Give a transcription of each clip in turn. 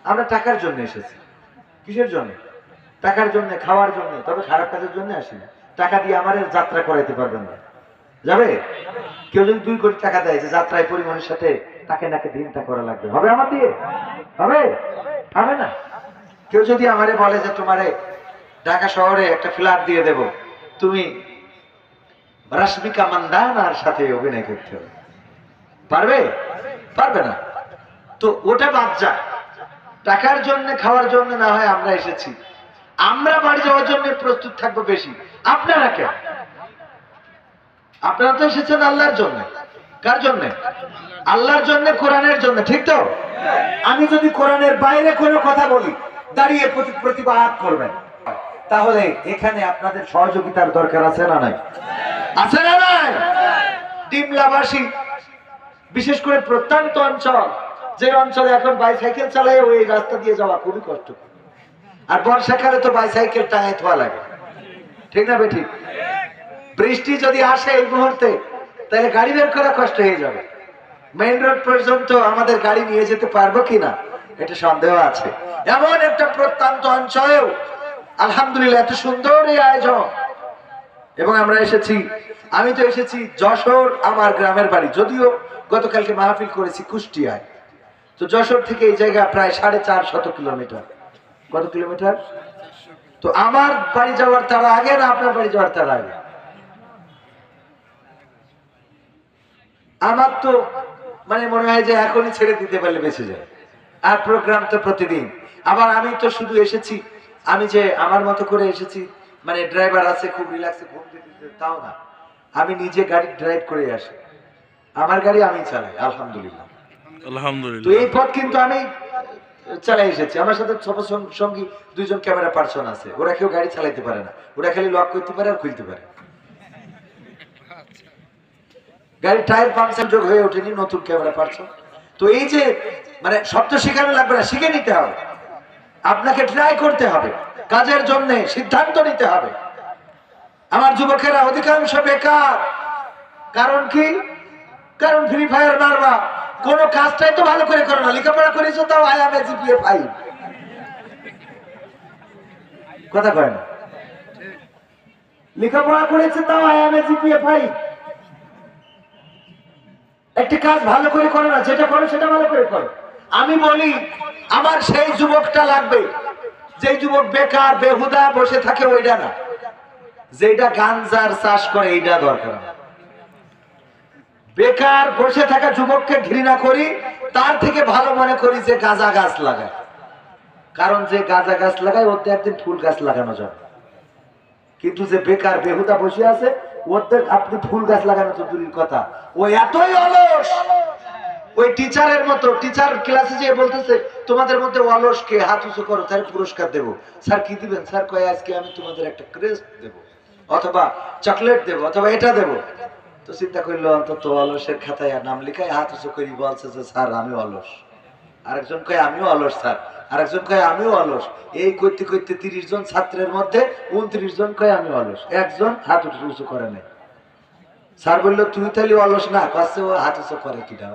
আমরা টাকার জন্য এসেছি। কিসের জন্য? টাকার জন্য, খাওয়ার জন্য। তবে খারাপ কাজের জন্য আসি না। টাকা দিয়ে আমার যাত্রা করাইতে পারবেন না। যাবে? কেউ যদি 2 কোটি টাকা দেয় যে যাত্রায় পরিমাণের সাথে তাকে নাকি দিনটা করা লাগবে, হবে আমার দিয়ে? হবে? হবে না। কেউ যদি আমারে বলে যে তোমারে ঢাকা শহরে একটা ফ্ল্যাট দিয়ে দেব, তুমি রাশমিকা মান্দানার সাথে অভিনয় করতে হবে, পারবে? পারবে না। তো ওটা বাদ যাক। টাকার জন্য, খাওয়ার জন্য না হয় আমরা এসেছি। আমরা বাড়ি যাওয়ার জন্য প্রস্তুত থাকবো বেশি। আপনারা কেন? আপনারা তো এসেছেন আল্লাহর জন্য। কার জন্য? আল্লাহর জন্য, কোরআনের জন্য, ঠিক তো? আমি যদি কোরআনের বাইরে কোনো কথা বলি, দাঁড়িয়ে প্রতিবাদ করবেন। তাহলে এখানে আপনাদের সহযোগিতার দরকার আছে না নাই? আছে না নাই? ডিমলাবাসী, বিশেষ করে প্রত্যন্ত অঞ্চল, যে অঞ্চলে এখন বাইসাইকেল চালায় ওই রাস্তা দিয়ে যাওয়া খুবই কষ্ট। আর বর্ষাকালে তো বাইসাইকেল টাঙায় থোয়া লাগে, ঠিক না বেঠিক? বৃষ্টি যদি আসে এই মুহূর্তে, তাহলে গাড়ি বের করা কষ্ট হয়ে যাবে। মেইন রোড পর্যন্ত আমাদের গাড়ি নিয়ে যেতে পারবো কিনা এটা সন্দেহ আছে। এমন একটা প্রত্যন্ত অঞ্চলেও আলহামদুলিল্লাহ এত সুন্দর এই আয়োজন। এবং আমরা এসেছি, আমি তো এসেছি যশোর, আমার গ্রামের বাড়ি। যদিও গতকালকে মাহফিল করেছি কুষ্টিয়ায়। তো যশোর থেকে এই জায়গা প্রায় 450 কিলোমিটার। কত কিলোমিটার? তো আমার বাড়ি যাওয়ার তার আগে না আপনার বাড়ি যাওয়ার তার আগে? আমার তো মানে মনে হয় যে এখনই ছেড়ে দিতে পারলে বেঁচে যায়। আর প্রোগ্রাম তো প্রতিদিন। আবার আমি তো শুধু এসেছি, আমি যে আমার মতো করে এসেছি, মানে ড্রাইভার আছে খুব রিল্যাক্সে ঘুম দিতে, তাও না। আমি নিজে গাড়ি ড্রাইভ করে আসি। আমার গাড়ি আমি চালাই, আলহামদুলিল্লাহ। তো এই পথ কিন্তু আমি চালাই এসেছি। আমার সাথে সঙ্গী 2 জন ক্যামেরা পার্সন আছে। ওরা কেউ গাড়ি চালাইতে পারে না, ওরা খালি লক করতে পারে আর খুলতে পারে। গাড়ির টায়ার পাংচার যোগ হয়ে ওঠেনি, নতুন ক্যামেরা পার্সন। তো এই যে মানে শব্দ শেখানো লাগবে না, শিখে নিতে হবে। আপনাকে ট্রাই করতে হবে, কাজের জন্য সিদ্ধান্ত নিতে হবে। আমার যুবকেরা অধিকাংশ বেকার। কারণ কি? কারণ ফ্রি ফায়ার মারবা, কোন কাজটাই তো ভালো করে করো না। লেখাপড়া করেছো তাও আইএমএ জিপিএ 5, কথা কয় না। লেখাপড়া করেছে তাও আইএমএ জিপিএ 5। একটি কাজ ভালো করে করো না, যেটা করো সেটা ভালো করে করো। আমি বলি আমার সেই যুবকটা লাগবে, যে যুবক বেকার বেহুদা বসে থাকে ওইটা না, যেটা গাঞ্জার চাষ করে এইটা দরকার। বেকার বসে থাকা যুবককে ঘৃণা করি, তার থেকে ভালো মনে করি যে গাঁজা গাছ লাগায়। কারণ যে গাঁজা গাছ লাগায় ওতে একদিন ফুল গাছ লাগানো যাবে। কিন্তু যে বেকার বেহুদা বসে আছে ওদের আপনি ফুল গাছ লাগানো তো দূরের কথা, ও এতই অলস। ওই টিচারের মতো, টিচার ক্লাসে যেয়ে বলতেছে তোমাদের মধ্যে অলস কে, হাত উঁচু করো, তার পুরস্কার দেব। স্যার কি দিবেন? স্যার কয় আজকে আমি তোমাদের একটা ক্রেস্ট দেব, অথবা চকলেট দেব, অথবা এটা দেব। তো চিন্তা করলো অন্তত অলসের খাতায় নাম লিখায় হাত উঁচু করি বলছে যে স্যার আমি অলস। আরেকজন কয় আমিও অলস স্যার, আরেকজন কয় আমিও অলস। এই করতে করতে 30 জন ছাত্রের মধ্যে 29 জন কয় আমি অলস, একজন হাত উঁচু করে নাই। স্যার বললো তুই তাহলে অলস না? কাছে ও হাত উঁচু করে কিনা,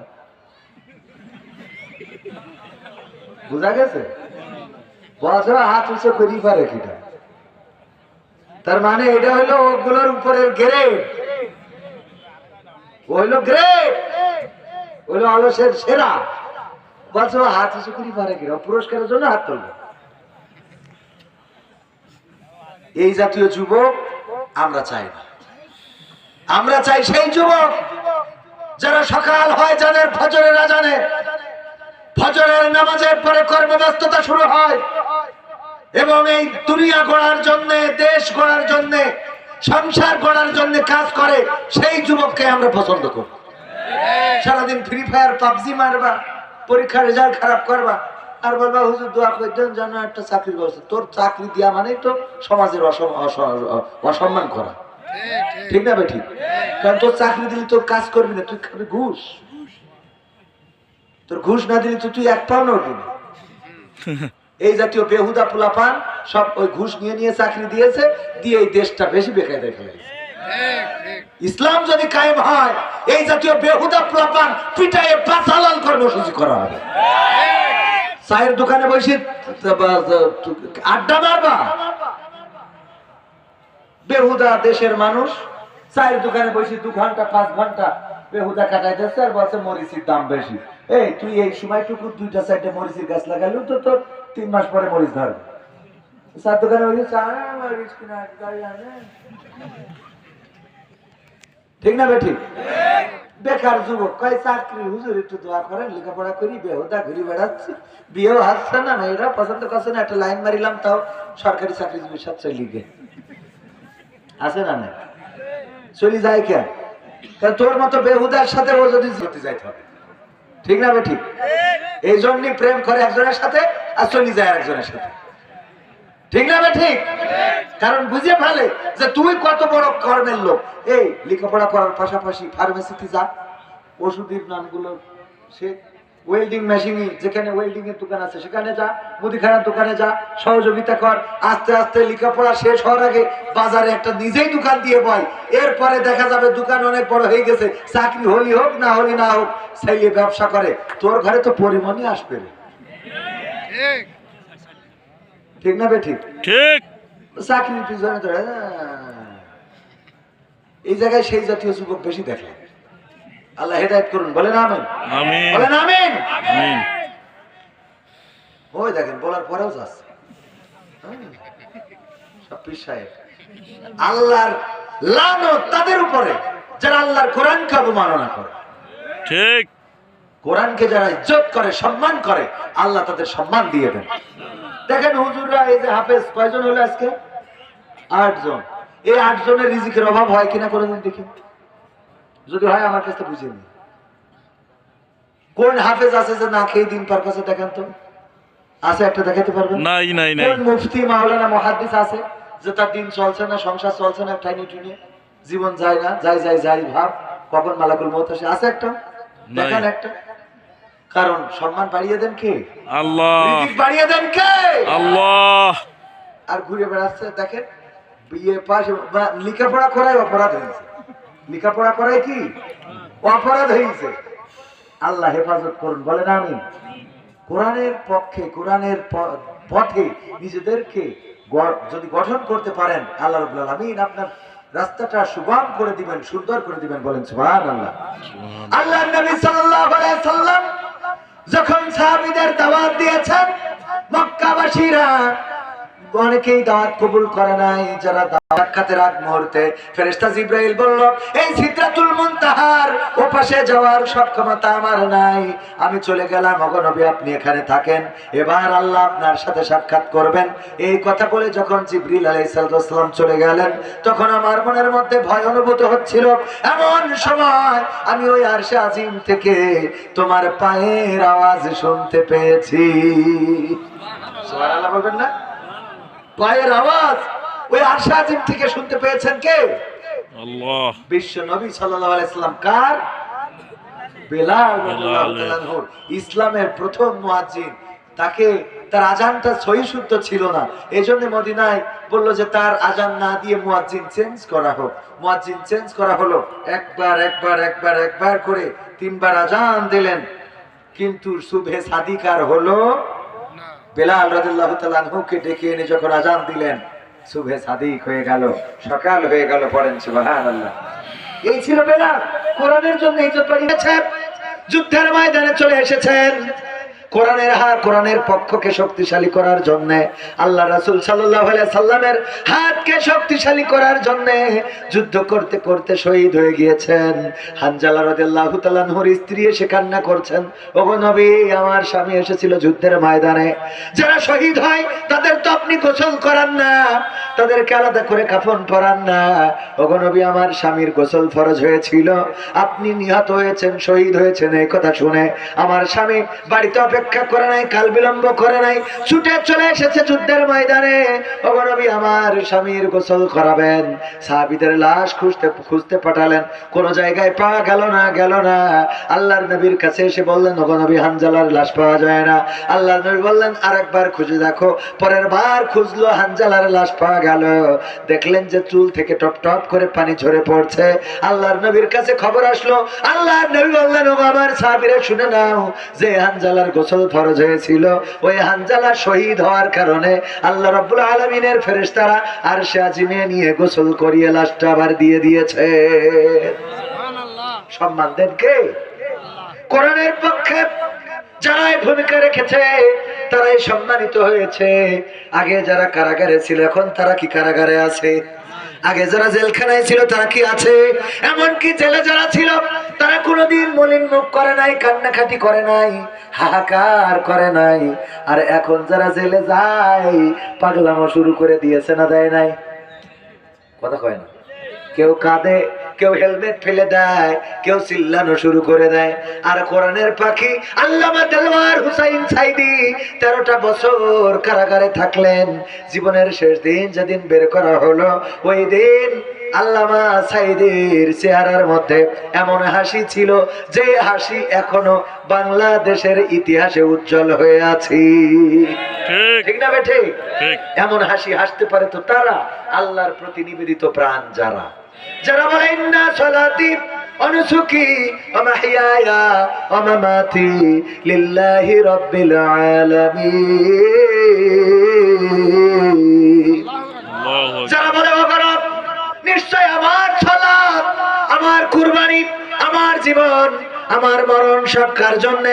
বুঝা গেছে? বলছে হাত উঁচু করি পারে কিনা। তার মানে এটা হইলো ওগুলোর উপরের গ্রেড, হইলো গ্রেড, হইলো অলসের সেরা। বলছে হাত উঁচু করি পারে কিনা, পুরস্কারের জন্য হাত তুলবে। এই জাতীয় যুবক আমরা চাই না। আমরা চাই সেই যুবক যারা সকাল হয় জানের ফজরের আজানে, ফজরের নামাজের পরে কর্মব্যস্ততা শুরু হয় এবং এই দুনিয়া গড়ার জন্য, দেশ গড়ার জন্য, সংসার গড়ার জন্য কাজ করে। সেই যুবককে আমরা পছন্দ করি। সারাদিন ফ্রি ফায়ার পাবজি মারবা, পরীক্ষার রেজাল্ট খারাপ করবা, আর বলবা হুজুর দোয়া করতেন যেন একটা চাকরির ব্যবস্থা। তোর চাকরি দেওয়া মানে তো সমাজের অসম্মান করা, ঠিক না ভাই? ঠিক। কারণ তোর চাকরি দিলে তোর কাজ করবি না, তুই খাবি ঘুষ। তোর ঘুষ না দিলে তো তুই এক পাও নড়বি না। এই জাতীয় বেহুদা পোলাপান সব ওই ঘুষ নিয়ে নিয়ে চাকরি দিয়েছে, দিয়ে এই দেশটা বেশি বেকায়দায় ফেলেছে। ইসলাম যদি কায়েম হয়, এই জাতীয় বেহুদা পোলাপান পিটায়ে বাঁচালাল কর্মসূচি করা হবে। চায়ের দোকানে বসে আড্ডা মারবা? বেহুদা দেশের মানুষ চায়ের দোকানে বসে 2 ঘন্টা 5 ঘন্টা বেহুদা কাটাই দিচ্ছে আর বলছে মরিচের দাম বেশি। এই তুই এই সময়টুকু 2টা 4টে মরিচের গাছ লাগালেও তো তোর 3 মাস পরে মরিচ ধরবে। চায়ের দোকানে বসে চা মরিচ কিনা গাড়ি আনে, ঠিক না বেঠিক? বেকার যুবক কয় চাকরি, হুজুর একটু দোয়া করেন, লেখাপড়া করি, বেহুদা ঘুরে বেড়াচ্ছি, বিয়েও হাসছে না, মেয়েরা পছন্দ করছে না, একটা লাইন মারিলাম তাও সরকারি চাকরিজীবীর সাথে লিগে আছে না? না চলি যায় কেন? কারণ তোর মতো বেহুদার সাথে ও যদি যেতে যাইতে হবে, ঠিক না বেঠিক? এই জন্যই প্রেম করে একজনের সাথে আর চলি যায় আরেকজনের সাথে, ঠিক না বেঠিক? কারণ বুঝে ফেলে যে তুই কত বড় কর্মের লোক। এই লেখাপড়া করার পাশাপাশি ফার্মেসিতে যা, ওষুধের নামগুলো সে, ওয়েল্ডিং মেশিন যেখানে ওয়েল্ডিং এর দোকান আছে সেখানে যা, মুদিখানার দোকানে যা, সহযোগিতা কর। আস্তে আস্তে লেখাপড়া শেষ হওয়ার আগে বাজারে একটা নিজেই দোকান দিয়ে বয়, এরপরে দেখা যাবে দোকান অনেক বড় হয়ে গেছে, চাকরি হলি হোক না হলি না হোক চাইলে ব্যবসা করে, তোর ঘরে তো পরিমাণই আসবে। ঠিক না বেঠিক? ঠিক। চাকরির পিছনে ধরে এই জায়গায় সেই জাতীয় যুবক বেশি দেখে। আল্লাহ হেদায়েত করুন, বলেন আমিন। আমিন বলেন আমিন। আমিন। ওই দেখেন বলার পরেও যাচ্ছে সব পীর সাহেব। আল্লাহর লানত তাদের উপরে যারা আল্লাহর কোরআনকে অবমাননা করে। ঠিক। কোরআনকে যারা ইজ্জত করে, সম্মান করে, আল্লাহ তাদের সম্মান দিয়ে দেন। দেখেন হুজুররা এই যে হাফেজ কয়জন হলো আজকে? 8 জন। এই 8 জনের রিজিকের অভাব হয় কিনা কোনদিন দেখি? যদি হয় আমার কাছে বুঝিয়ে নিন। কোন হাফেজ আছে যে না খেয়ে দিন পার কাছে? দেখান তো, আছে একটা দেখাতে পারবেন? নাই নাই নাই। কোন মুফতি মাওলানা মুহাদ্দিস আছে যে তার দিন চলছে না, সংসার চলছে না, ঠাইনি টুনি জীবন যায় না, যাই যাই যাই ভাব, কখন মালাকুল মউত আসে? আছে একটা? দেখান একটা। কারণ সম্মান বাড়িয়ে দেন কে? আল্লাহ। রিজিক বাড়িয়ে দেন কে? আল্লাহ। আর ঘুরে বেড়াচ্ছে দেখেন, বিয়ে পাস, লেখাপড়া করাই অপরাধ হয়েছে। লেখাপড়া করাই কি অপরাধ হয়েছে? আল্লাহ হেফাজত করুন, বলেন আমিন। কোরআনের পক্ষে, কোরআনের পথে নিজেদেরকে যদি গঠন করতে পারেন, আল্লাহ রাব্বুল আলামিন আপনার রাস্তাটা সুগম করে দিবেন, সুন্দর করে দিবেন, বলেন সুবহানাল্লাহ। আল্লাহর নবী সাল্লাল্লাহু আলাইহি সাল্লাম যখন সাহাবীদের দাওয়াত দিয়েছেন, মক্কাবাসীরা অনেকেই দাওয়াত কবুল করে নাই। যারা সাক্ষাতের আগ মুহূর্তে ফেরেশতা জিবরাইল বলল, এই সিদরাতুল মুনতাহার ওপাশে যাওয়ার সক্ষমতা আমার নাই, আমি চলে গেলাম, ওগো নবী আপনি এখানে থাকেন, এবার আল্লাহ আপনার সাথে সাক্ষাৎ করবেন। এই কথা বলে যখন জিবরিল আলাইহিস সালাম চলে গেলেন, তখন আমার মনের মধ্যে ভয় অনুভূত হচ্ছিল। এমন সময় আমি ওই আরশে আজিম থেকে তোমার পায়ের আওয়াজ শুনতে পেয়েছি। সুবহানাল্লাহ বলবেন না? পায়ের আওয়াজ ওই আরশে আজিম থেকে শুনতে পেয়েছেন কে? আল্লাহ। বিশ্ব নবী সাল্লাল্লাহু আলাইহি সাল্লাম। কার? বেলাল রাদিয়াল্লাহু তাআলা আনহু, ইসলামের প্রথম মুয়াজ্জিন। তাকে তার আজানটা সহি শুদ্ধ ছিল না, এজন্য মদিনায় বলল যে তার আজান না দিয়ে মুয়াজ্জিন চেঞ্জ করা হোক। মুয়াজ্জিন চেঞ্জ করা হলো, একবার একবার একবার একবার করে 3 বার আজান দিলেন, কিন্তু সুবহে সাদিক আর হলো না। বেলাল রাদিয়াল্লাহু তাআলা আনহুকে ডেকে এনে যখন আজান দিলেন, সুবহে সাদিক হয়ে গেল, সকাল হয়ে গেল, পড়েন সুবহানাল্লাহ। এই ছিল বেলাল। কোরআনের জন্য ইজ্জত বাড়িয়েছেন, যুদ্ধের ময়দানে চলে এসেছেন, কোরআনের পক্ষকে শক্তিশালী করার জন্য, আল্লাহ রাসূল সাল্লাল্লাহু আলাইহি সাল্লামের হাতকে শক্তিশালী করার জন্য যুদ্ধ করতে করতে শহীদ হয়ে গিয়েছেন। হানজালা রাদিয়াল্লাহু তাআলা আনহুর স্ত্রী এসে কান্না করছেন, ওগো নবী আমার স্বামী এসেছিল যুদ্ধের ময়দানে, যারা শহীদ হয় তাদের তো আপনি গোসল করান না, তাদেরকে আলাদা করে কাফন পরান না। ওগো নবী আমার স্বামীর গোসল ফরজ হয়েছিল, আপনি নিহত হয়েছেন, শহীদ হয়েছেন, এই কথা শুনে আমার স্বামী বাড়িতে অপেক্ষা করে নাই, কাল বিলম্ব করে নাই, ছুটে চলে এসেছে যুদ্ধের ময়দানে। ওগো নবী আমার স্বামীর গোসল করাবেন। সাহাবীদের লাশ খুঁজতে পাঠালেন, কোন জায়গায় পাওয়া গেল না। আল্লাহর নবীর কাছে এসে বললেন, ওগো নবী হানজালার লাশ পাওয়া যায় না। আল্লাহর নবী বললেন, আরেকবার খুঁজে দেখো। পরের বার খুঁজলো, হানজালার লাশ পাওয়া গেল। দেখলেন যে চুল থেকে টপ টপ করে পানি ঝরে পড়ছে। আল্লাহর নবীর কাছে খবর আসলো, আল্লাহর নবী বললেন, ওগো আমার সাহাবীরা শুনে নাও যে হানজালার গোসল ফরজ হয়েছিল, ওই হানজালা শহীদ হওয়ার কারণে আল্লাহ রাব্বুল আলামিনের ফেরেশতারা আরশে আজিমে নিয়ে গোসল করিয়ে লাশটা আবার দিয়ে দিয়েছে। সম্মান দেন কে? কোরআনের পক্ষে যারাই ভূমিকা রেখেছে তারাই সম্মানিত হয়েছে। আগে যারা কারাগারে ছিল এখন তারা কি কারাগারে আছে? আগে যারা জেলখানায় ছিল তারা কি আছে? এমনকি জেলে যারা ছিল তারা কোনোদিন মলিন মুখ করে নাই, কান্নাকাটি করে নাই, হাহাকার করে নাই। আর এখন যারা জেলে যায় পাগলামো শুরু করে দিয়েছে, না দেয় নাই? কথা কয় না। কেউ কাঁদে, কেউ হেলমেট ফেলে দেয়, কেউ চিল্লানো শুরু করে দেয়। আর কোরআনের পাখি আল্লামা দেলওয়ার হুসাইন সাইদি 13টা বছর কারাগারে থাকলেন। জীবনের শেষ দিন যেদিন বের করা হলো, ওই দিন আল্লামা সাইদির চেহারার মধ্যে এমন হাসি ছিল যে হাসি এখনো বাংলাদেশের ইতিহাসে উজ্জ্বল হয়ে আছে। ঠিক না বেঠে? এমন হাসি হাসতে পারে তো তারা আল্লাহর প্রতি নিবেদিত প্রাণ যারা, যারা বলে ইন্না সালাতি ওয়া নুসুকি ওয়া মাহইয়ায়া ওয়া মামাতি লিল্লাহি রাব্বিল আলামিন। যারা বলে ও রব, নিশ্চয় আমার সালাত, আমার কুরবানি, আমার জীবন, আমার মরণ সব কার জন্য?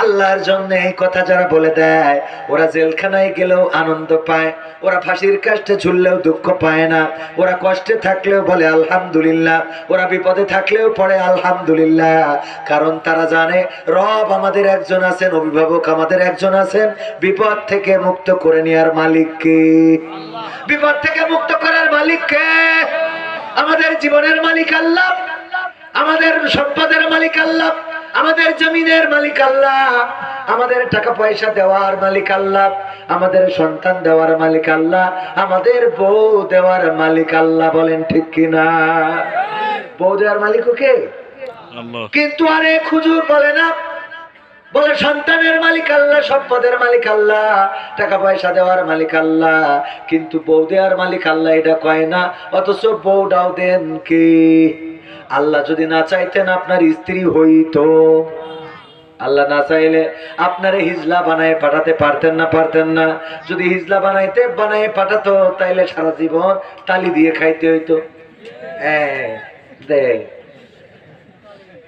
আল্লাহর জন্য। এই কথা যারা বলে দেয় ওরা জেলখানায় গেলেও আনন্দ পায়, ওরা ফাঁসির কাষ্টে ঝুললেও দুঃখ পায় না, ওরা কষ্টে থাকলেও বলে আলহামদুলিল্লাহ, ওরা বিপদে থাকলেও পড়ে আলহামদুলিল্লাহ। কারণ তারা জানে রব আমাদের একজন আছেন, অভিভাবক আমাদের একজন আছেন, বিপদ থেকে মুক্ত করে নেওয়ার মালিক কে? বিপদ থেকে মুক্ত করার মালিক কে? আমাদের জীবনের মালিক আল্লাহ, আমাদের সম্পদের মালিক আল্লাহ, আমাদের জমিনের মালিক আল্লাহ, আমাদের টাকা পয়সা দেওয়ার মালিক আল্লাহ, আমাদের সন্তান দেওয়ার মালিক আল্লাহ, আমাদের বউ দেওয়ার মালিক আল্লাহ। বলেন ঠিক কিনা? বউ দেওয়ার মালিক কে? আল্লাহ। কিন্তু আরেক হুজুর বলে না, বলে সন্তানের মালিক আল্লাহ, সম্পদের মালিক আল্লাহ, টাকা পয়সা দেওয়ার মালিক আল্লাহ, কিন্তু বউ দেওয়ার মালিক আল্লাহ এটা কয় না। অথচ বউটাও দেন কে? আল্লাহ যদি না চাইতেন আপনার স্ত্রী হইতো, আল্লাহ না চাইলে আপনারে হিজলা বানায় পাঠাতে পারতেন না? পারতেন না? যদি হিজলা বানায় পাঠাতো তাইলে সারা জীবন তালি দিয়ে খাইতে হইতো। হ্যাঁ,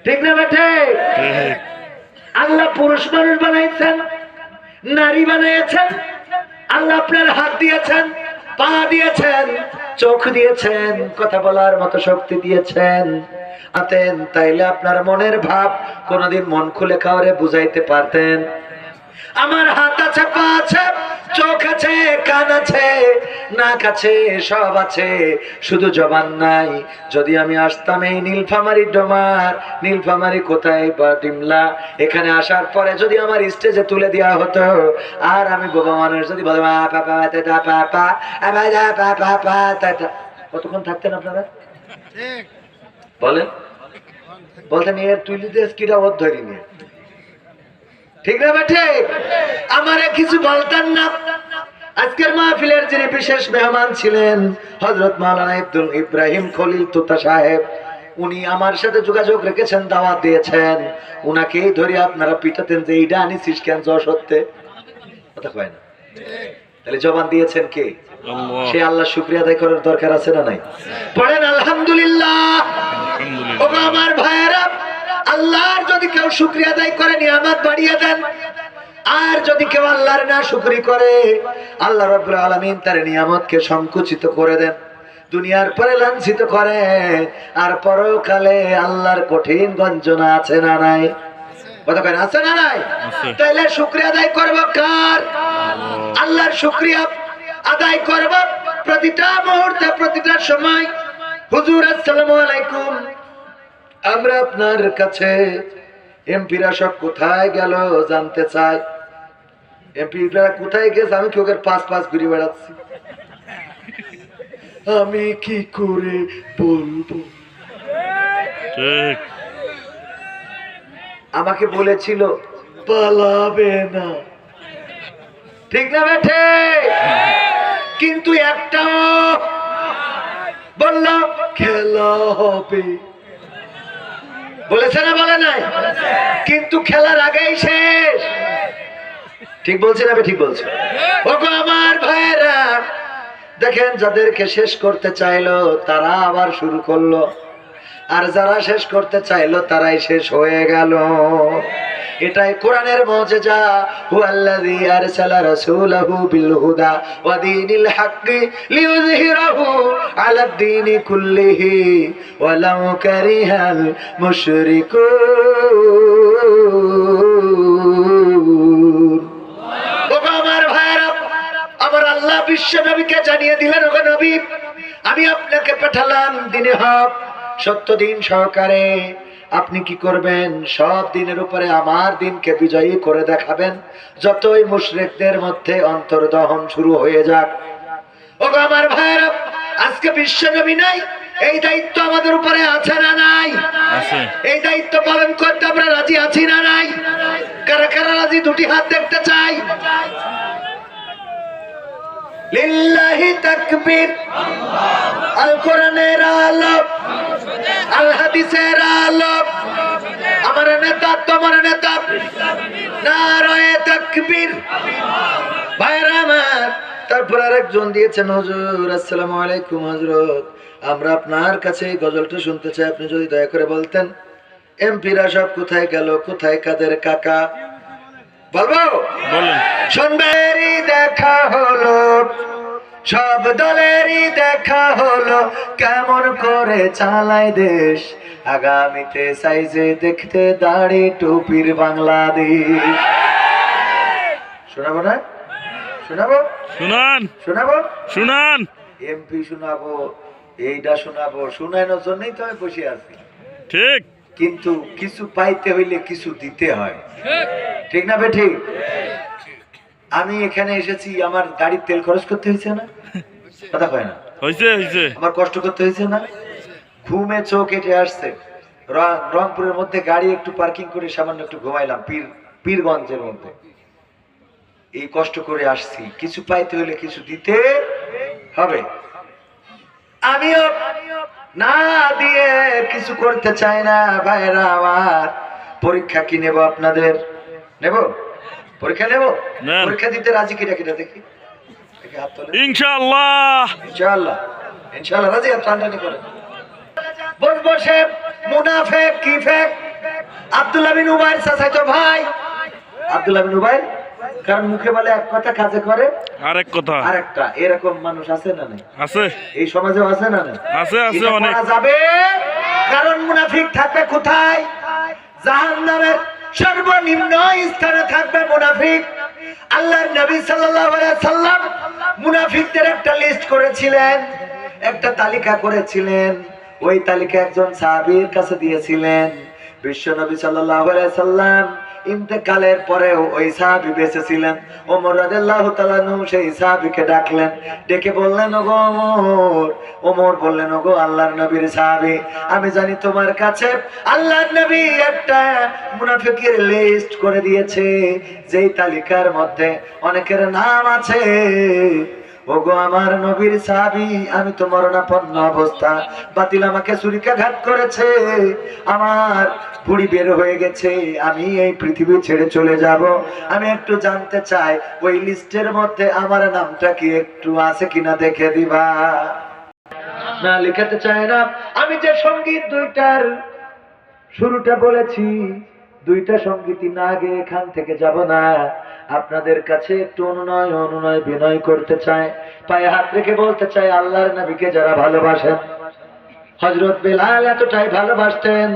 ঠিক না বেঠে? আল্লাহ পুরুষ মানুষ বানাইছেন, নারী বানিয়েছেন। আল্লাহ আপনার হাত দিয়েছেন, পা দিয়েছেন, চোখ দিয়েছেন, কথা বলার মতো শক্তি দিয়েছেন। আতেন তাইলে আপনার মনের ভাব কোনদিন মন খুলে কাউরে বুঝাইতে পারতেন। আমার হাত আছে, পা আছে, চোখ আছে, কান আছে, নাক আছে, সব আছে, শুধু জবান নাই। যদি আমি আসতাম এই নীলফামারী ডোমার, নীলফামারী কোথায় বা ডিমলা, এখানে আসার পরে যদি আমার স্টেজে তুলে দেওয়া হতো, আর আমি বোবা মানুষ যদি বলে কতক্ষণ থাকতেন আপনারা? বলেন, বলতেন এর তুলি দেশ কিরা ওর ধরি নিয়ে, ঠিক না বেঠে? আমারে কিছু বলতেন না। আজকের মাহফিলের যিনি বিশেষ মেহমান ছিলেন হযরত মাওলানা আব্দুল ইব্রাহিম খলিল তোতা সাহেব, উনি আমার সাথে যোগাযোগ রেখেছেন, দাওয়াত দিয়েছেন। উনাকেই ধরে আপনারা পিটাতেন যে এইটা আনিছিস কেন যশোরতে, কথা কয় না? তাহলে জবান দিয়েছেন কে? সে আল্লাহ শুকরিয়া আদায় করার দরকার আছে না নাই? পড়েন আলহামদুলিল্লাহ। ও আমার ভাইয়েরা, আল্লাহর যদি কেউ শুকরিয়া আদায় করে নিয়ামত বাড়িয়ে দেন, আর যদি কেউ আল্লাহর না শুকরি করে আল্লাহ রাব্বুল আলামিন তার নিয়ামতকে সংকুচিত করে দেন, দুনিয়ার পরে লাঞ্ছিত করে, আর পরকালে আল্লাহর কঠিন গঞ্জনা আছে না নাই? কথা কয় আছে না নাই? তাইলে শুকরিয়া আদায় করব কার? আল্লাহর শুকরিয়া আদায় করব প্রতিটা মুহূর্তে, প্রতিটা সময়। হুজুর আসসালামু আলাইকুম, আমরা আপনার কাছে এমপিরা সব কোথায় গেল জানতে চাই। এমপিরা কোথায় গেছে আমি কি ওকে পাঁচ ঘুরে বেড়াচ্ছি? আমি কি করে বলবো? আমাকে বলেছিল পালাবে না, ঠিক না বেঠে? কিন্তু একটাও বলল খেলা হবে। বলেছে না বলে নাই? কিন্তু খেলার আগেই শেষ। ঠিক বলছি না? ঠিক বলছি। ওগো আমার ভাইরা, দেখেন যাদেরকে শেষ করতে চাইলো তারা আবার শুরু করলো, আর যারা শেষ করতে চাইলো তারাই শেষ হয়ে গেল। এটাই কোরআনের মুজিজা। হুয়াল্লাযী আরসালা রাসূলাহু বিল হুদা ওয়া দীনিল হাক্কি লিইয়ুযহিরাহু আলাদ দীনি কুল্লিহি ওয়ালাউ কারিহাল মুশরিকুন। ওগো আমার ভাইরা, আমার আল্লাহ বিশ্ব নবীকে জানিয়ে দিলেন, ওগো নবী, আমি আপনাকে পাঠালাম দিনে হক সত্য দিন সহকারে। আপনি কি করবেন? সব দিনের উপরে আমার দিনকে বিজয়ী করে দেখাবেন, যতই মুশরিকদের মধ্যে অন্তর্দহন শুরু হয়ে যাক। ওগো আমার ভাইরা, আজকে বিশ্ব নবী নাই, এই দায়িত্ব আমাদের উপরে আছে না নাই? এই দায়িত্ব পালন করতে আমরা রাজি আছি না নাই? কারা কারা রাজি? দুটি হাত দেখতে চাই। লিল্লাহি তাকবীর। আল কোরআনের আলো, আল হাদিসের আলো, আমার নেতা তোমার নেতা, নারায়ে তাকবীর। ভাইরা আমার, তারপর আরেকজন দিয়েছেন, হুজুর আসসালামু আলাইকুম হযরত, আমরা আপনার কাছে এই গজলটা শুনতে চাই, আপনি যদি দয়া করে বলতেন এমপিরা সব কোথায় গেল, কোথায় কাদের কাকা? বলবো? বলেন। শুনবেরই দেখা হলো, সব দলেরই দেখা হলো, কেমন করে চালায় দেশ, আগামীতে সাইজে দেখতে দাড়ি টুপির বাংলাদেশ। শোনাবো না? শোনাবো? শুনান। শোনাবো? শুনান। এমপি শোনাবো, এইটা শোনাবো, শোনানোর জন্যই তো আমি বসে আছি। ঠিক। কিন্তু কিছু পাইতে হইলে কিছু দিতে হয়, ঠিক না বেঠিক? আমি এখানে এসেছি, আমার গাড়ির তেল খরচ করতে হয়েছে না? কথা কয় না? হয়েছে। আমার কষ্ট করতে হয়েছে না? ঘুমে চোখ কেটে আসছে, রংপুরের মধ্যে গাড়ি একটু পার্কিং করে সামান্য একটু ঘুমাইলাম, পীরগঞ্জের মধ্যে। এই কষ্ট করে আসছি, কিছু পাইতে হলে কিছু দিতে হবে। আমিও না দিয়ে কিছু করতে চাই না। ভাইরা আমার, পরীক্ষা কি নেব? আপনাদের নেব? পরীক্ষা নেব? পরীক্ষা দিতে রাজি কিনা কিনা দেখি? ইনশাআল্লাহ। ইনশাআল্লাহ। ইনশাআল্লাহ রাজি? টানটানি করে বসে মুনাফিক কি ফেক আব্দুল্লাহ বিন উবাই চাচাতো ভাই। আব্দুল্লাহ বিন উবাই, কারণ মুখে বলে এক কথা, কাজে করে আরেক কথা, আরেকটা। এরকম মানুষ আছে না নাই? আছে। এই সমাজে আছে না নাই? আছে, আছে অনেক। যাবে, কারণ মুনাফিক থাকবে কোথায়? জাহান্নামের সর্বনিম্ন স্থানে থাকবে মুনাফিক। আল্লাহর নবী সাল্লাল্লাহু আলাইহি সাল্লাম মুনাফিকদের একটা লিস্ট করেছিলেন, একটা তালিকা করেছিলেন। ওই তালিকা একজন সাহাবীর কাছে দিয়েছিলেন। বিশ্ব নবী সাল্লাল্লাহু আলাইহি সাল্লাম ইন্তেকালের পরেও ওই সাহাবী বেঁচে ছিলেন। ওমর রাদিয়াল্লাহু তাআলা আনহু সেই সাহাবীকে ডাকলেন, ডেকে বললেন, ওগো ওমর। ওমর বললেন, ওগো আল্লাহর নবীর সাহাবী, আমি জানি তোমার কাছে আল্লাহর নবী একটা মুনাফিকের লিস্ট করে দিয়েছে, যেই তালিকার মধ্যে অনেকের নাম আছে। ওগো আমার নবীর সাহাবী, আমি তো মরণাপন্ন অবস্থা, বাতিল আমাকে ছুরিকাঘাত করেছে, আমার বুড়ি বের হয়ে গেছে, আমি এই পৃথিবী ছেড়ে চলে যাব। আমি একটু জানতে চাই ওই লিস্টের মধ্যে আমার নামটা কি একটু আছে কিনা দেখে দিবা। না লিখাতে চায় না। আমি যে সঙ্গীত দুইটার শুরুটা বলেছি, দুইটা সঙ্গীতই না আগে এখান থেকে যাব না। আপনাদের কাছে একটু অনুনয় বিনয় করতে চাই, পায়ে হাত রেখে বলতে চাই, আল্লাহর নবীকে যারা ভালোবাসেন, হযরত বেলাল এতটাই ভালোবাসতেন,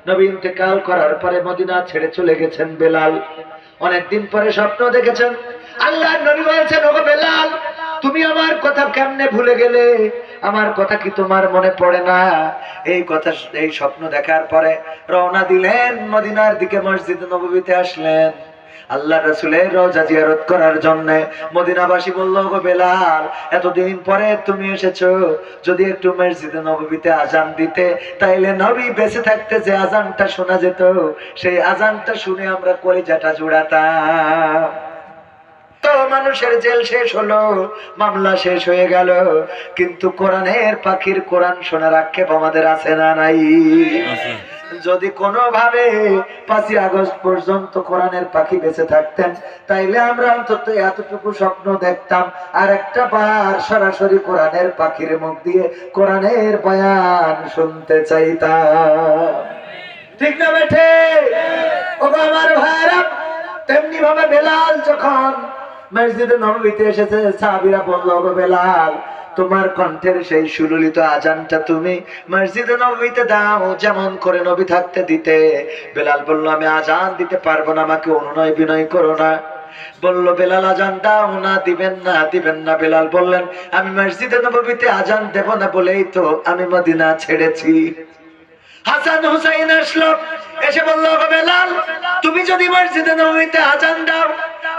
নবী ইন্তেকাল করার পরে মদিনা ছেড়ে চলে গেছেন বেলাল। অনেকদিন পরে স্বপ্ন দেখেছেন, আল্লাহর নবী বলছেন, ওগো বেলাল, তুমি আমার কথা কেমনে ভুলে গেলে? আমার কথা কি তোমার মনে পড়ে না? এই কথা, এই স্বপ্ন দেখার পরে রওনা দিলেন মদিনার দিকে, মসজিদ নববীতে আসলেন আল্লাহ রাসূলের রওজা জিয়ারত করার জন্য। মদিনাবাসী বলল, ওগো বেলাল, এতদিন পরে তুমি এসেছো, যদি একটু মসজিদে নববীতে আজান দিতে, তাইলে নবী বেঁচে থাকতে যে আজানটা শোনা যেত, সেই আজানটা শুনে আমরা কলিজাটা জুড়াতাম। তো মানুষের জেল শেষ হলো, মামলা শেষ হয়ে গেল, কিন্তু কোরআনের পাখির কোরআন শোনার আক্ষেপ আমাদের আছে না নাই? যদি কোনোভাবে 5ই আগস্ট পর্যন্ত কোরআনের পাখি বেঁচে থাকতেন, তাইলে আমরা অন্তত এতটুকু স্বপ্ন দেখতাম, আর একটা বার সরাসরি কোরআনের পাখির মুখ দিয়ে কোরআনের বয়ান শুনতে চাইতাম। ঠিক না বেঠে? ওগো আমার ভাইরা, তেমনি ভাবে বেলাল যখন মসজিদে নববীতে এসেছে, সাহাবীরা বলল, ওগো বেলাল, তোমার কণ্ঠের সেই সুললিত আজানটা তুমি মসজিদে নববীতে দাও, যেমন করে নবী থাকতে দিতে। বেলাল বলল, আমি আজান দিতে পারবো না, আমাকে অনুনয় বিনয় করো না। বলল বেলাল, আজান দাও না। দিবেন না, দিবেন না। বেলাল বললেন, আমি মসজিদে নববীতে আজান দেব না বলেই তো আমি মদিনা ছেড়েছি। হাসান হুসাইন আসলো, এসে বলল, ওগো বেলাল, তুমি যদি মসজিদে নববীতে আজান দাও,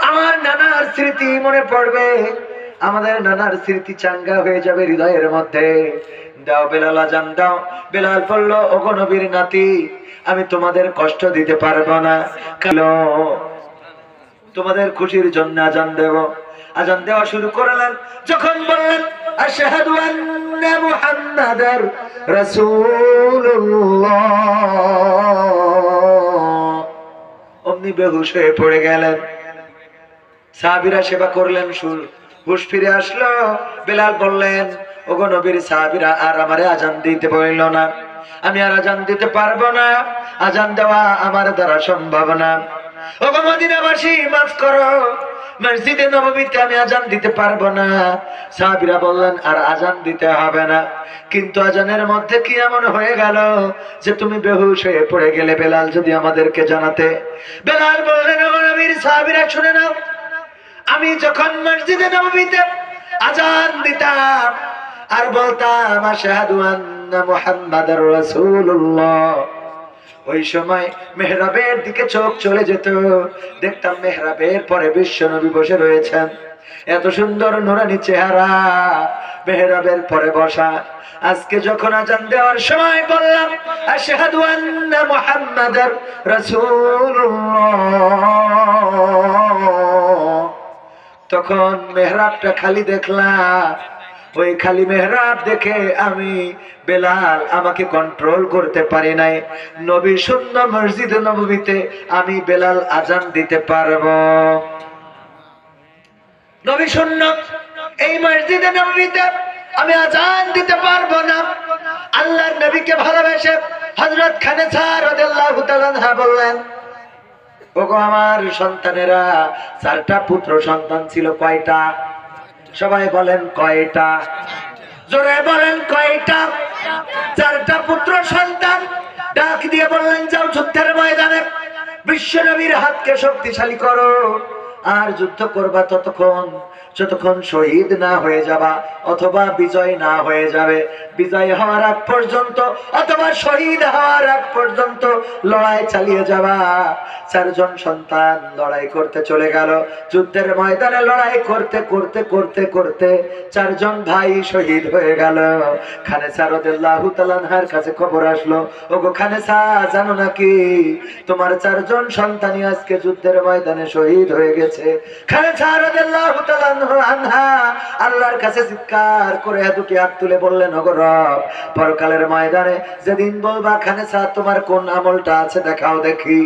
আমার নানার স্মৃতি মনে পড়বে, আমাদের নানার স্মৃতি চাঙ্গা হয়ে যাবে হৃদয়ের মধ্যে। দাও বেলাল, আজান দাও। বেলাল বলল, ওগো নবীর নাতি, আমি তোমাদের কষ্ট দিতে পারবো না, তোমাদের খুশির জন্য আজান দেব। আজান দেওয়া শুরু করলেন। যখন বললেন, আশহাদু আন্না মুহাম্মাদার রাসূলুল্লাহ, অমনি বেহুশ হয়ে পড়ে গেলেন। সাহাবীরা সেবা করলেন, হুশ ফিরে আসলো। বেলাল বললেন, ওগো নবীর সাহাবীরা আর আমারে আজান দিতে বলল না, আমি আর আজান দিতে পারবো না, আজান দেওয়া আমার দ্বারা সম্ভব না। ওগো মদিনাবাসী, মাফ করো, মসজিদে নববীতে আমি আজান দিতে পারবো না। সাহাবীরা বললেন, আর আজান দিতে হবে না। কিন্তু আজানের মধ্যে কি এমন হয়ে গেল যে তুমি বেহুশ হয়ে পড়ে গেলে? বেলাল যদি আমাদেরকে জানাতে। বেলাল বললেন, ওগো নবীর সাহাবীরা শুনে নাও, আমি যখন মসজিদে নববীতে আজান দিতাম আর বলতাম আশহাদু আন্না মুহাম্মাদার রাসূলুল্লাহ, ওই সময় মেহরাবের দিকে চোখ চলে যেত, দেখতাম মেহরাবের পরে বিশ্বনবী বসে রয়েছেন, এত সুন্দর নূরানী চেহারা, মেহরাবের পরে বসা। আজকে যখন আজান দেওয়ার সময় বললাম আশহাদু আন্না মুহাম্মাদার রাসূলুল্লাহ, তখন মেহরাবটা খালি দেখলাম। ওই খালি মেহরাব দেখে আমি বেলাল আমাকে কন্ট্রোল করতে পারি নাই। নবী শূন্য মসজিদে নববীতে আমি বেলাল আজান দিতে পারবো। নবী শূন্য এই মসজিদে নববীতে আমি আজান দিতে পারবো না। আল্লাহর নবীকে ভালোবেসে হযরত খানেসা রাদিয়াল্লাহু তাআলা আনহা বললেন, ওগো আমার সন্তানেরা, 4টা পুত্র সন্তান ছিল। কয়টা? সবাই বলেন কয়টা? জোরে বলেন কয়টা? 4টা পুত্র সন্তান। ডাক দিয়ে বললেন, যাও যুদ্ধের ময়দানে বিশ্বনবীর হাতকে শক্তিশালী করো, আর যুদ্ধ করবা ততক্ষণ যতক্ষণ শহীদ না হয়ে যাবা অথবা বিজয় না হয়ে যাবে। বিজয় হওয়ার আগ পর্যন্ত অথবা শহীদ হওয়ার আগ পর্যন্ত লড়াই চালিয়ে যাবা। 4জন সন্তান লড়াই করতে চলে গেল। যুদ্ধের ময়দানে লড়াই করতে করতে করতে করতে 4জন ভাই শহীদ হয়ে গেল। খানেসা রাদিয়াল্লাহু তাআলা আনহার কাছে খবর আসলো, ওগো খানেসা, জানো নাকি তোমার 4জন সন্তানই আজকে যুদ্ধের ময়দানে শহীদ হয়ে গেছে। খানেসা রাদিয়াল্লাহু তাআলা আনহা আল্লাহর কাছে চিৎকার করে দুটি হাত তুলে বললেন, ওগো রব, পরকালের ময়দানে যেদিন বলবা খানেসা তোমার কোন আমলটা আছে দেখাও দেখি,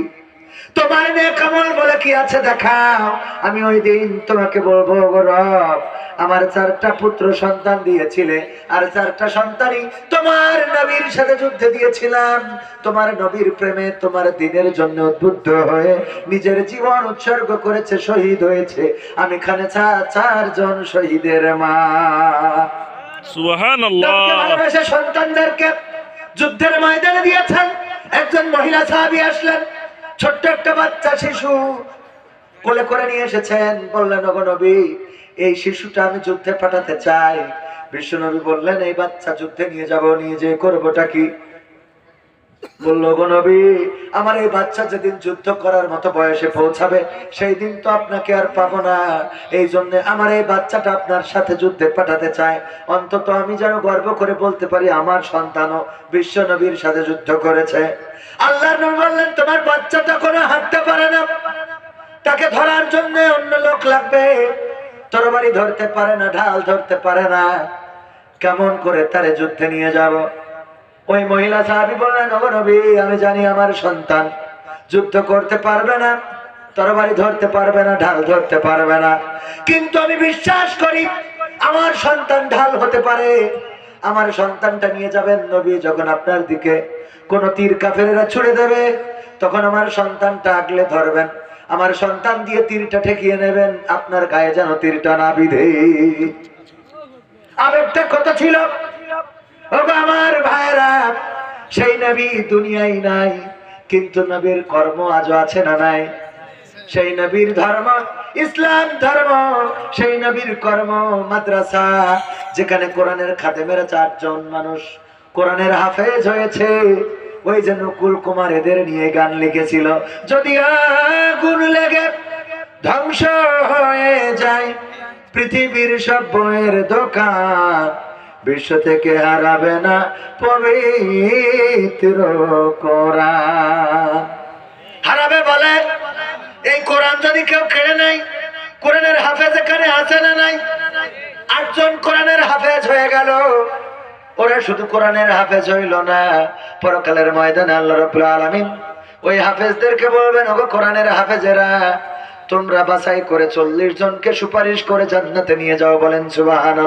তোমার নেক আমল বলে কি আছে দেখাও, আমি ওই দিন তোমাকে বলবো, ওগো রব, আমার 4টা পুত্র সন্তান দিয়েছিলে, আর 4টা সন্তানই তোমার নবীর সাথে যুদ্ধে দিয়েছিলাম। তোমার নবীর প্রেমে তোমার দ্বীনের জন্য উদ্বুদ্ধ হয়ে নিজের জীবন উৎসর্গ করেছে, শহীদ হয়েছে। আমি খানেসা 4জন শহীদের মা। সুবহানাল্লাহ। ভালোবেসে সন্তানদেরকে যুদ্ধের ময়দানে দিয়েছেন। একজন মহিলা সাহাবী আসলেন, ছোট্ট একটা বাচ্চা শিশু কোলে করে নিয়ে এসেছেন। বললেন, ওগো নবী, এই শিশুটা আমি যুদ্ধে পাঠাতে চাই। বিশ্বনবী বললেন, এই বাচ্চা যুদ্ধে নিয়ে যাব, নিয়ে যেয়ে করবোটা কি? বলল, ওগো নবী, আমার এই বাচ্চা যেদিন যুদ্ধ করার মতো বয়সে পৌঁছাবে সেই দিন তো আপনাকে আর পাবো না। এই জন্য আমার এই বাচ্চাটা আপনার সাথে যুদ্ধে পাঠাতে চাই, অন্তত আমি যেন গর্ব করে বলতে পারি আমার সন্তানও বিশ্ব নবীর সাথে যুদ্ধ করেছে। আল্লাহর নবী বললেন, তোমার বাচ্চাটা কোনো হাঁটতে পারে না, তাকে ধরার জন্য অন্য লোক লাগবে, তরবারি ধরতে পারে না, ঢাল ধরতে পারে না, কেমন করে তারে যুদ্ধে নিয়ে যাব? ওই মহিলা সাহাবী বললেন, ওগো নবী, আমি জানি আমার সন্তান যুদ্ধ করতে পারবে না, তরবারি ধরতে পারবে না, ঢাল ধরতে পারবে না, কিন্তু আমি বিশ্বাস করি আমার সন্তান ঢাল হতে পারে। আমার সন্তানটা নিয়ে যাবেন নবী। যখন আপনার দিকে কোন তীর কাফেরেরা ছুড়ে দেবে, তখন আমার সন্তানটা আগলে ধরবেন, আমার সন্তান দিয়ে তীরটা ঠেকিয়ে নেবেন, আপনার গায়ে যেন তীরটা না বিধে। আবেগটা কত ছিল! ওগো আমার ভাইরা, সেই নবী দুনিয়ায় নাই, কিন্তু নবীর কর্ম আজও আছে না নাই? সেই নবীর ধর্ম ইসলাম ধর্ম, সেই নবীর কর্ম মাদ্রাসা, যেখানে কোরআনের খাদেমের 4 জন মানুষ কোরআনের হাফেজ হয়েছে। ওই যে নকুল কুমার এদের নিয়ে গান লিখেছিল, যদি আগুন লেগে ধ্বংস হয়ে যায় পৃথিবীর সব বইয়ের দোকান, বিশ্ব থেকে হারাবে না পবিত্র কোরআন। হারাবে বলে? এই কোরআন যদি কেউ কেড়ে নেয়, কোরআনের হাফেজ এখানে আছে না নাই? 8 জন কোরআনের হাফেজ হয়ে গেল। ওরা শুধু কোরআনের হাফেজ হইল না, পরকালের ময়দানে আল্লাহ রাব্বুল আলামিন ওই হাফেজদেরকে বলবেন, ওগো কোরআনের হাফেজেরা, তোমরা বাছাই করে 40 জনকে সুপারিশ করে জান্নাতে নিয়ে যাও। বলেন সুবহানাল্লাহ।